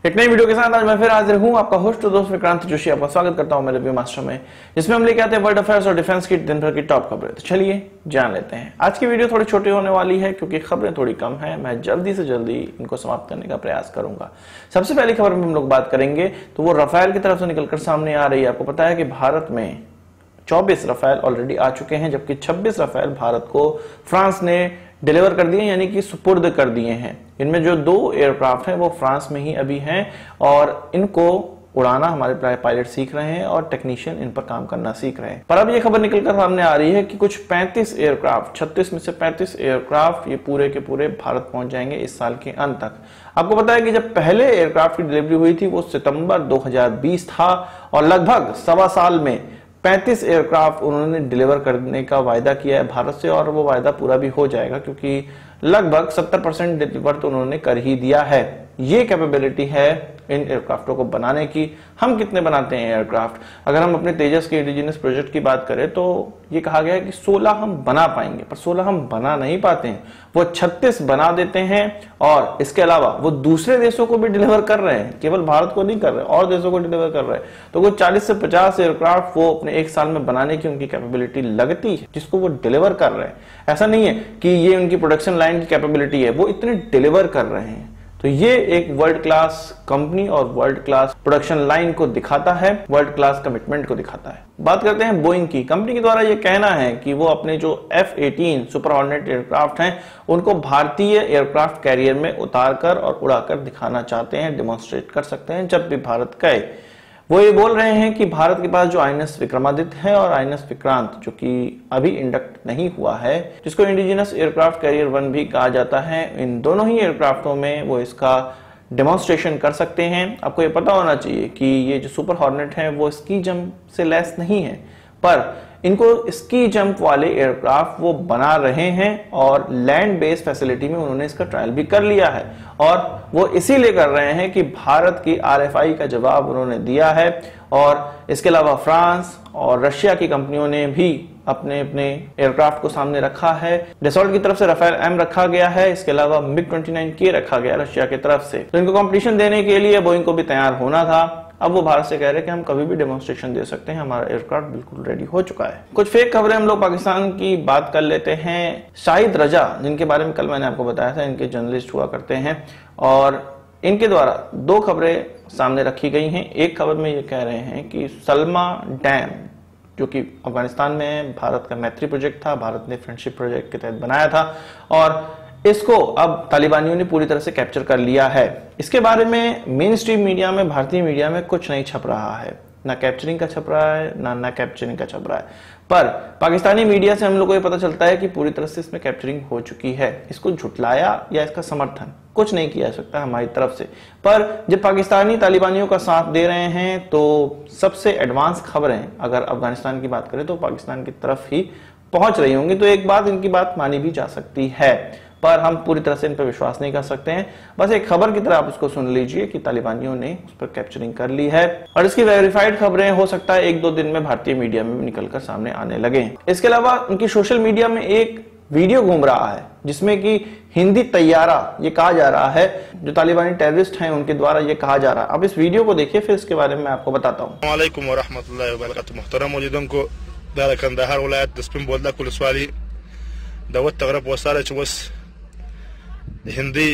एक नई वीडियो के साथ आज मैं फिर हाजिर हूं, आपका होस्ट और दोस्त विक्रांत जोशी। आपका स्वागत करता हूं मेरे रिव्यू मास्टर में, जिसमें हम लेके आते हैं वर्ल्ड अफेयर्स और डिफेंस की दिन भर की टॉप खबरें। तो चलिए जान लेते हैं। आज की वीडियो थोड़ी छोटी होने वाली है क्योंकि खबरें थोड़ी कम है। मैं जल्दी से जल्दी इनको समाप्त करने का प्रयास करूंगा। सबसे पहली खबर में हम लोग बात करेंगे तो वो राफेल की तरफ से निकलकर सामने आ रही है। आपको पता है कि भारत में 24 राफेल ऑलरेडी आ चुके हैं, जबकि 26 राफेल भारत को फ्रांस ने डिलीवर कर दिए, यानी कि सुपुर्द कर दिए हैं। इनमें जो 2 एयरक्राफ्ट हैं वो फ्रांस में ही अभी हैं और इनको उड़ाना हमारे पायलट सीख रहे हैं और टेक्नीशियन इन पर काम करना सीख रहे हैं। पर अब ये खबर निकलकर सामने आ रही है कि कुछ 35 एयरक्राफ्ट, 36 में से 35 एयरक्राफ्ट ये पूरे के पूरे भारत पहुंच जाएंगे इस साल के अंत तक। आपको पता है कि जब पहले एयरक्राफ्ट की डिलीवरी हुई थी वो सितंबर 2020 था और लगभग सवा साल में 35 एयरक्राफ्ट उन्होंने डिलीवर करने का वायदा किया है भारत से, और वो वायदा पूरा भी हो जाएगा क्योंकि लगभग 70% डिलीवर तो उन्होंने कर ही दिया है। ये कैपेबिलिटी है इन एयरक्राफ्टों को बनाने की। हम कितने बनाते हैं एयरक्राफ्ट? अगर हम अपने तेजस के इंडिजिनस प्रोजेक्ट की बात करें तो ये कहा गया है कि 16 हम बना पाएंगे, पर 16 हम बना नहीं पाते हैं। वो 36 बना देते हैं और इसके अलावा वो दूसरे देशों को भी डिलीवर कर रहे हैं, केवल भारत को नहीं कर रहे, और देशों को डिलीवर कर रहे हैं। तो वो 40 से 50 एयरक्राफ्ट वो अपने एक साल में बनाने की उनकी कैपेबिलिटी लगती है, जिसको वो डिलीवर कर रहे हैं। ऐसा नहीं है कि ये उनकी प्रोडक्शन लाइन की कैपेबिलिटी है, वो इतने डिलीवर कर रहे हैं। तो ये एक वर्ल्ड क्लास कंपनी और वर्ल्ड क्लास प्रोडक्शन लाइन को दिखाता है, वर्ल्ड क्लास कमिटमेंट को दिखाता है। बात करते हैं बोइंग की। कंपनी के द्वारा ये कहना है कि वो अपने जो F-18 सुपर हॉर्नेट एयरक्राफ्ट हैं उनको भारतीय एयरक्राफ्ट कैरियर में उतारकर और उड़ाकर दिखाना चाहते हैं, डिमॉन्स्ट्रेट कर सकते हैं जब भी भारत गए। वो ये बोल रहे हैं कि भारत के पास जो INS विक्रमादित्य है और INS विक्रांत, जो कि अभी इंडक्ट नहीं हुआ है, जिसको इंडिजिनस एयरक्राफ्ट कैरियर 1 भी कहा जाता है, इन दोनों ही एयरक्राफ्टों में वो इसका डेमोन्स्ट्रेशन कर सकते हैं। आपको ये पता होना चाहिए कि ये जो सुपर हॉर्नेट है वो स्की जंप से लैस नहीं है, पर इनको स्की जंप वाले एयरक्राफ्ट वो बना रहे हैं और लैंड बेस्ड फैसिलिटी में उन्होंने इसका ट्रायल भी कर लिया है। और वो इसीलिए कर रहे हैं कि भारत की RFI का जवाब उन्होंने दिया है। और इसके अलावा फ्रांस और रशिया की कंपनियों ने भी अपने अपने एयरक्राफ्ट को सामने रखा है। डसॉल्ट की तरफ से राफेल M रखा गया है, इसके अलावा MiG-29K रखा गया रशिया की तरफ से। तो इनको कंपटीशन देने के लिए बोइंग को भी तैयार होना था। अब वो भारत से कह रहे हैं कि हम कभी भी डेमोन्स्ट्रेशन दे सकते हैं, हमारा एयरक्राफ्ट बिल्कुल रेडी हो चुका है। कुछ फेक खबरें हम लोग पाकिस्तान की बात कर लेते हैं। शाहिद रजा, जिनके बारे में कल मैंने आपको बताया था, इनके जर्नलिस्ट हुआ करते हैं और इनके द्वारा 2 खबरें सामने रखी गई हैं। एक खबर में ये कह रहे हैं कि सलमा डैम, जो कि अफगानिस्तान में भारत का मैत्री प्रोजेक्ट था, भारत ने फ्रेंडशिप प्रोजेक्ट के तहत बनाया था, और इसको अब तालिबानियों ने पूरी तरह से कैप्चर कर लिया है। इसके बारे में मेन स्ट्रीम मीडिया में, भारतीय मीडिया में कुछ नहीं छप रहा है, ना कैप्चरिंग का छप रहा है ना कैप्चरिंग का छप रहा है। पर पाकिस्तानी मीडिया से हम लोग को ये पता चलता है कि पूरी तरह से इसमें कैप्चरिंग हो चुकी है। इसको झुटलाया या इसका समर्थन कुछ नहीं किया जा सकता हमारी तरफ से। पर जब पाकिस्तानी तालिबानियों का साथ दे रहे हैं तो सबसे एडवांस खबरें अगर अफगानिस्तान की बात करें तो पाकिस्तान की तरफ ही पहुंच रही होंगी। तो एक बात, इनकी बात मानी भी जा सकती है, पर हम पूरी तरह से इन पर विश्वास नहीं कर सकते हैं। बस एक खबर की तरह आप उसको सुन लीजिए कि तालिबानियों ने उस पर कैप्चरिंग कर ली है और इसकी वेरीफाइड खबरें हो सकता है 1-2 दिन में भारतीय मीडिया में निकलकर सामने आने लगे। इसके अलावा उनकी सोशल मीडिया में एक वीडियो घूम रहा है जिसमें कि हिंदी तैयारा ये कहा जा रहा है, जो तालिबानी टेररिस्ट हैं उनके द्वारा ये कहा जा रहा है। अब इस वीडियो को देखिए, फिर इसके बारे में मैं आपको बताता हूँ। हिंदी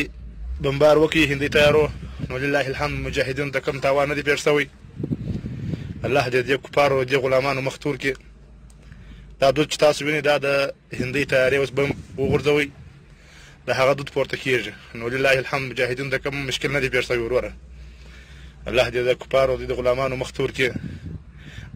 बम्बार वकी हिंदी तैयारो वलिल्लाहि अलहम्द मुजाहिदीन तकम तावान दी पेरसवी अल्लाह दे कुफारो दे गुलामान मखतूर के दादो तासबिनी दाद हिंदी तैयारी उस बम वगरदवी दा हगदत पोर्तकीज वलिल्लाहि अलहम्द मुजाहिदीन तकम मुश्किल दी पेरसवी वरा अल्लाह दे कुफारो दे गुलामान मखतूर के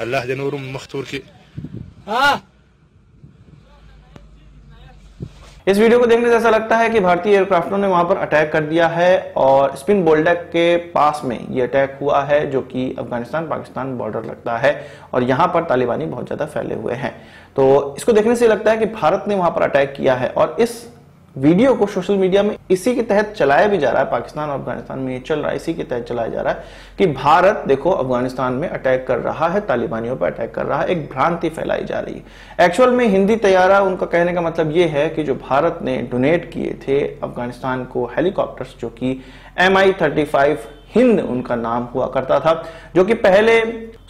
अल्लाह दे नूर मखतूर के। इस वीडियो को देखने से ऐसा लगता है कि भारतीय एयरक्राफ्टों ने वहां पर अटैक कर दिया है और स्पिन बोल्डक के पास में ये अटैक हुआ है, जो कि अफगानिस्तान पाकिस्तान बॉर्डर लगता है और यहां पर तालिबानी बहुत ज्यादा फैले हुए हैं। तो इसको देखने से लगता है कि भारत ने वहां पर अटैक किया है और इस वीडियो को सोशल मीडिया में इसी के तहत चलाया भी जा रहा है, पाकिस्तान और अफगानिस्तान में ये चल रहा है, इसी के तहत चलाया जा रहा है कि भारत देखो अफगानिस्तान में अटैक कर रहा है, तालिबानियों पर अटैक कर रहा है, एक भ्रांति फैलाई जा रही है। एक्चुअल में हिंदी तैयारा उनका कहने का मतलब ये है कि जो भारत ने डोनेट किए थे अफगानिस्तान को हेलीकॉप्टर्स, जो कि MI-35 हिंद उनका नाम हुआ करता था, जो कि पहले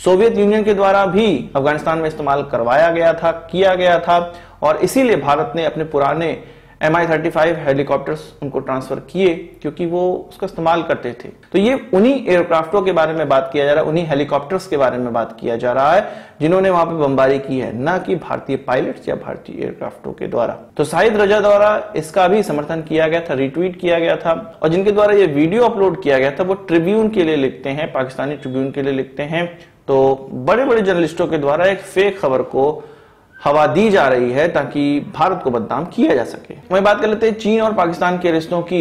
सोवियत यूनियन के द्वारा भी अफगानिस्तान में इस्तेमाल करवाया गया था, किया गया था, और इसीलिए भारत ने अपने पुराने MI-35 हेलीकॉप्टर्स उनको ट्रांसफर किए क्योंकि वो उसका इस्तेमाल करते थे। तो ये उन्हीं एयरक्राफ्टों के बारे में बात किया जा रहा है, उन्हीं हेलीकॉप्टर्स के बारे में बात किया जा रहा है जिन्होंने वहां पे बमबारी की है, ना कि भारतीय पायलट्स या भारतीय एयरक्राफ्टों के द्वारा। तो शाहिद रजा द्वारा इसका भी समर्थन किया गया था, रिट्वीट किया गया था, और जिनके द्वारा ये वीडियो अपलोड किया गया था वो ट्रिब्यून के लिए लिखते हैं, पाकिस्तानी ट्रिब्यून के लिए लिखते हैं। तो बड़े बड़े जर्नलिस्टों के द्वारा एक फेक खबर को हवा दी जा रही है ताकि भारत को बदनाम किया जा सके। वहीं बात कर लेते हैं चीन और पाकिस्तान के रिश्तों की।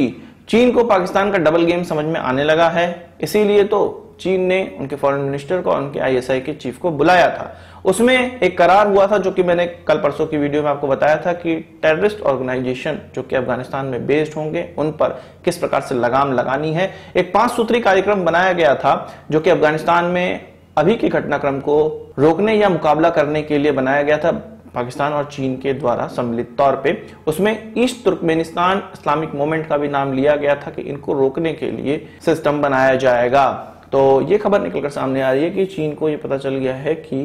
चीन को पाकिस्तान का डबल गेम समझ में आने लगा है, इसीलिए तो चीन ने उनके फॉरेन मिनिस्टर को और उनके ISI के चीफ को बुलाया था। उसमें एक करार हुआ था जो कि मैंने कल परसों की वीडियो में आपको बताया था कि टेररिस्ट ऑर्गेनाइजेशन जो कि अफगानिस्तान में बेस्ड होंगे उन पर किस प्रकार से लगाम लगानी है। एक 5 सूत्री कार्यक्रम बनाया गया था जो कि अफगानिस्तान में अभी के घटनाक्रम को रोकने या मुकाबला करने के लिए बनाया गया था पाकिस्तान और चीन के द्वारा सम्मिलित तौर पे। उसमें ईस्ट तुर्कमेनिस्तान इस्लामिक मूवमेंट का भी नाम लिया गया था कि इनको रोकने के लिए सिस्टम बनाया जाएगा। तो ये खबर निकलकर सामने आ रही है कि चीन को ये पता चल गया है कि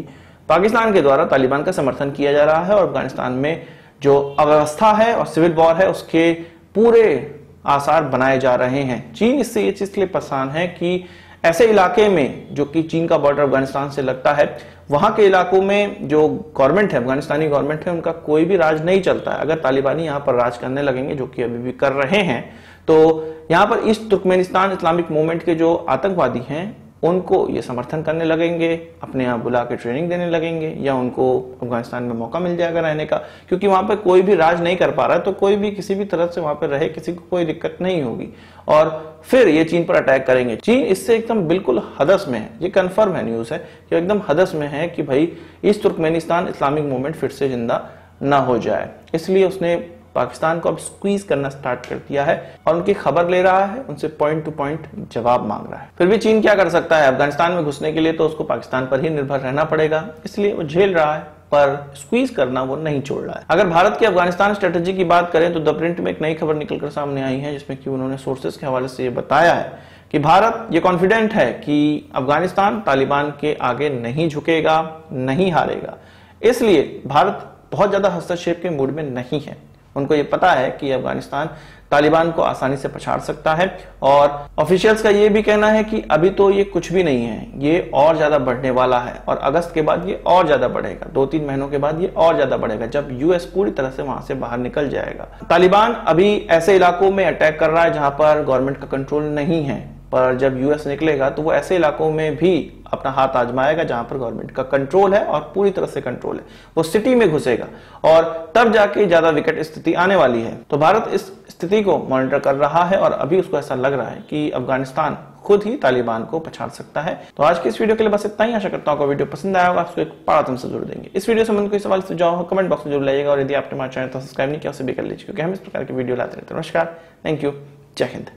पाकिस्तान के द्वारा तालिबान का समर्थन किया जा रहा है और अफगानिस्तान में जो अव्यवस्था है और सिविल वॉर है उसके पूरे आसार बनाए जा रहे हैं। चीन इससे ये चीज के लिए परेशान है कि ऐसे इलाके में जो कि चीन का बॉर्डर अफगानिस्तान से लगता है, वहां के इलाकों में जो गवर्नमेंट है, अफगानिस्तानी गवर्नमेंट है, उनका कोई भी राज नहीं चलता है। अगर तालिबानी यहां पर राज करने लगेंगे, जो कि अभी भी कर रहे हैं, तो यहां पर ईस्ट तुर्कमेनिस्तान इस्लामिक मूवमेंट के जो आतंकवादी हैं उनको ये समर्थन करने लगेंगे, अपने यहाँ बुला के ट्रेनिंग देने लगेंगे, या उनको अफगानिस्तान में मौका मिल जाएगा रहने का, क्योंकि वहां पे कोई भी राज नहीं कर पा रहा है। तो कोई भी किसी भी तरह से वहां पे रहे, किसी को कोई दिक्कत नहीं होगी, और फिर ये चीन पर अटैक करेंगे। चीन इससे एकदम बिल्कुल हदस में है, ये कंफर्म है, न्यूज है कि एकदम हदस में है कि भाई ईस्ट तुर्कमेनिस्तान इस्लामिक मूवमेंट फिर से जिंदा ना हो जाए। इसलिए उसने पाकिस्तान को अब स्क्वीज करना स्टार्ट कर दिया है और उनकी खबर ले रहा है, उनसे पॉइंट टू पॉइंट जवाब मांग रहा है। फिर भी चीन क्या कर सकता है? अफगानिस्तान में घुसने के लिए तो उसको पाकिस्तान पर ही निर्भर रहना पड़ेगा, इसलिए वो झेल रहा है, पर स्क्वीज करना वो नहीं छोड़ रहा है। अगर भारत की अफगानिस्तान स्ट्रेटेजी की बात करें तो द प्रिंट में एक नई खबर निकलकर सामने आई है जिसमें कि उन्होंने सोर्सेस के हवाले से ये बताया है कि भारत ये कॉन्फिडेंट है कि अफगानिस्तान तालिबान के आगे नहीं झुकेगा, नहीं हारेगा। इसलिए भारत बहुत ज्यादा हस्तक्षेप के मूड में नहीं है। उनको ये पता है कि अफगानिस्तान तालिबान को आसानी से पछाड़ सकता है, और ऑफिशियल्स का ये भी कहना है कि अभी तो ये कुछ भी नहीं है, ये और ज्यादा बढ़ने वाला है, और अगस्त के बाद ये और ज्यादा बढ़ेगा, 2-3 महीनों के बाद ये और ज्यादा बढ़ेगा जब यूएस पूरी तरह से वहां से बाहर निकल जाएगा। तालिबान अभी ऐसे इलाकों में अटैक कर रहा है जहां पर गवर्नमेंट का कंट्रोल नहीं है, पर जब यूएस निकलेगा तो वो ऐसे इलाकों में भी अपना हाथ आजमाएगा जहां पर गवर्नमेंट का कंट्रोल है, और पूरी तरह से कंट्रोल है। वो सिटी में घुसेगा और तब जाके ज्यादा विकट स्थिति आने वाली है। तो भारत इस स्थिति को मॉनिटर कर रहा है और अभी उसको ऐसा लग रहा है कि अफगानिस्तान खुद ही तालिबान को पछाड़ सकता है। तो आज की इस वीडियो के लिए बस इतना ही। आशा करता हूं आपको वीडियो पसंद आया होगा, आपको एक पारा तुमसे जरूर देंगे। इस वीडियो से कोई सवाल सुझाव हो कमेंट बॉक्स में जरूर लाइएगा, और यदि आपने हमारे चैनल को सब्सक्राइब नहीं किया उसे भी कर लीजिए, क्योंकि हम इस प्रकार की वीडियो लाते रहते हैं। नमस्कार, थैंक यू, जय हिंद।